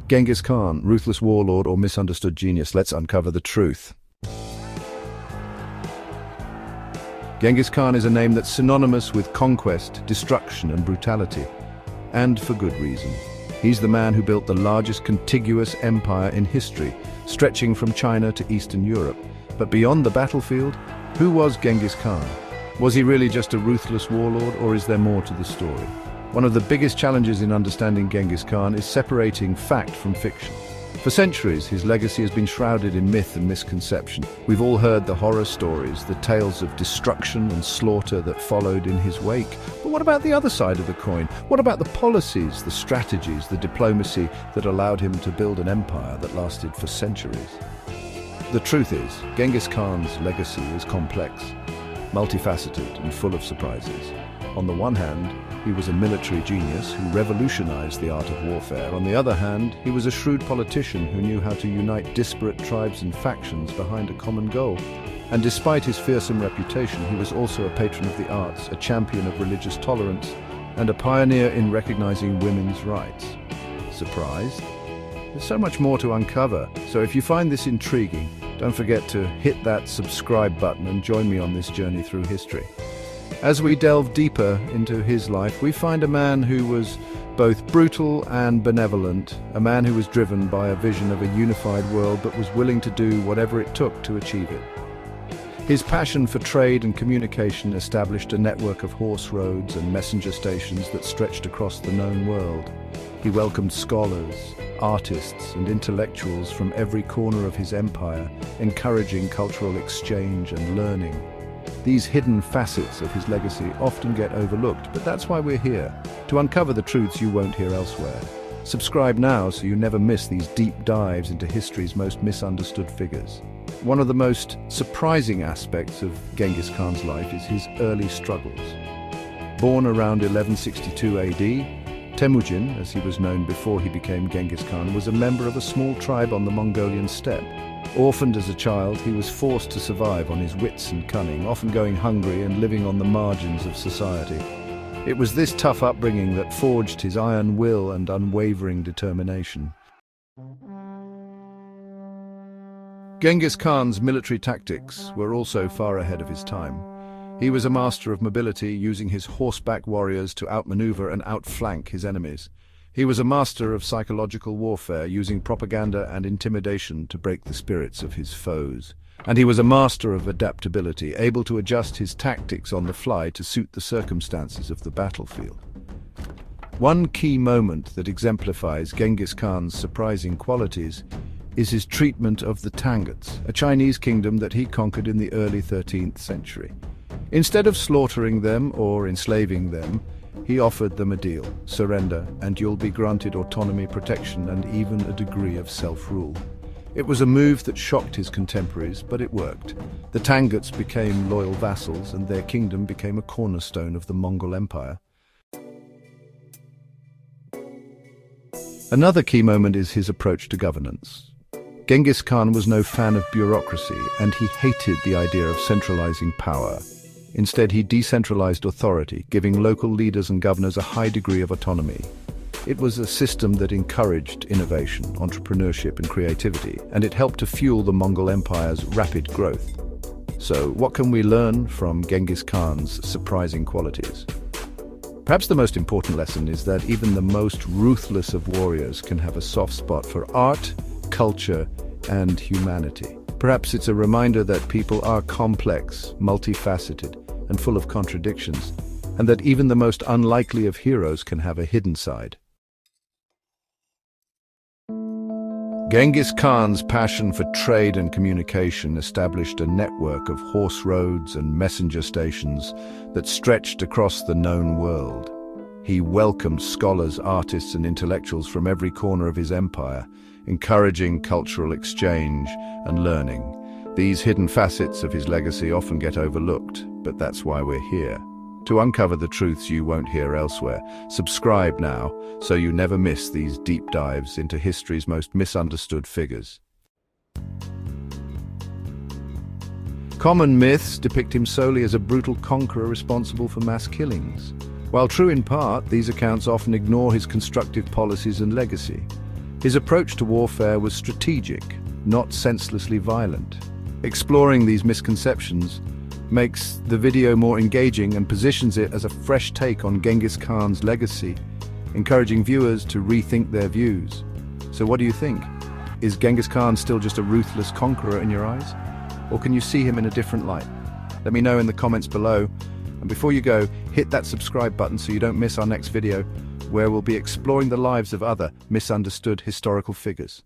Genghis Khan, ruthless warlord or misunderstood genius? Let's uncover the truth. Genghis Khan is a name that's synonymous with conquest, destruction and brutality. And for good reason. He's the man who built the largest contiguous empire in history, stretching from China to Eastern Europe. But beyond the battlefield, who was Genghis Khan? Was he really just a ruthless warlord, or is there more to the story? One of the biggest challenges in understanding Genghis Khan is separating fact from fiction. For centuries, his legacy has been shrouded in myth and misconception. We've all heard the horror stories, the tales of destruction and slaughter that followed in his wake. But what about the other side of the coin? What about the policies, the strategies, the diplomacy that allowed him to build an empire that lasted for centuries? The truth is, Genghis Khan's legacy is complex, multifaceted and full of surprises. On the one hand, he was a military genius who revolutionized the art of warfare. On the other hand, he was a shrewd politician who knew how to unite disparate tribes and factions behind a common goal. And despite his fearsome reputation, he was also a patron of the arts, a champion of religious tolerance, and a pioneer in recognizing women's rights. Surprised? There's so much more to uncover, so if you find this intriguing, don't forget to hit that subscribe button and join me on this journey through history. As we delve deeper into his life, we find a man who was both brutal and benevolent, a man who was driven by a vision of a unified world but was willing to do whatever it took to achieve it. His passion for trade and communication established a network of horse roads and messenger stations that stretched across the known world. He welcomed scholars, artists and intellectuals from every corner of his empire, encouraging cultural exchange and learning. These hidden facets of his legacy often get overlooked, but that's why we're here, to uncover the truths you won't hear elsewhere. Subscribe now so you never miss these deep dives into history's most misunderstood figures. One of the most surprising aspects of Genghis Khan's life is his early struggles. Born around 1162 AD, Temujin, as he was known before he became Genghis Khan, was a member of a small tribe on the Mongolian steppe. Orphaned as a child, he was forced to survive on his wits and cunning, often going hungry and living on the margins of society. It was this tough upbringing that forged his iron will and unwavering determination. Genghis Khan's military tactics were also far ahead of his time. He was a master of mobility, using his horseback warriors to outmaneuver and outflank his enemies. He was a master of psychological warfare, using propaganda and intimidation to break the spirits of his foes. And he was a master of adaptability, able to adjust his tactics on the fly to suit the circumstances of the battlefield. One key moment that exemplifies Genghis Khan's surprising qualities is his treatment of the Tanguts, a Chinese kingdom that he conquered in the early 13th century. Instead of slaughtering them or enslaving them, he offered them a deal: surrender, and you'll be granted autonomy, protection, and even a degree of self-rule. It was a move that shocked his contemporaries, but it worked. The Tanguts became loyal vassals, and their kingdom became a cornerstone of the Mongol Empire. Another key moment is his approach to governance. Genghis Khan was no fan of bureaucracy, and he hated the idea of centralizing power. Instead, he decentralized authority, giving local leaders and governors a high degree of autonomy. It was a system that encouraged innovation, entrepreneurship, and creativity, and it helped to fuel the Mongol Empire's rapid growth. So, what can we learn from Genghis Khan's surprising qualities? Perhaps the most important lesson is that even the most ruthless of warriors can have a soft spot for art, culture, and humanity. Perhaps it's a reminder that people are complex, multifaceted, and full of contradictions, and that even the most unlikely of heroes can have a hidden side. Genghis Khan's passion for trade and communication established a network of horse roads and messenger stations that stretched across the known world. He welcomed scholars, artists, and intellectuals from every corner of his empire, encouraging cultural exchange and learning. These hidden facets of his legacy often get overlooked, but that's why we're here. To uncover the truths you won't hear elsewhere, subscribe now so you never miss these deep dives into history's most misunderstood figures. Common myths depict him solely as a brutal conqueror responsible for mass killings. While true in part, these accounts often ignore his constructive policies and legacy. His approach to warfare was strategic, not senselessly violent. Exploring these misconceptions makes the video more engaging and positions it as a fresh take on Genghis Khan's legacy, encouraging viewers to rethink their views. So what do you think? Is Genghis Khan still just a ruthless conqueror in your eyes? Or can you see him in a different light? Let me know in the comments below. And before you go, hit that subscribe button so you don't miss our next video, where we'll be exploring the lives of other misunderstood historical figures.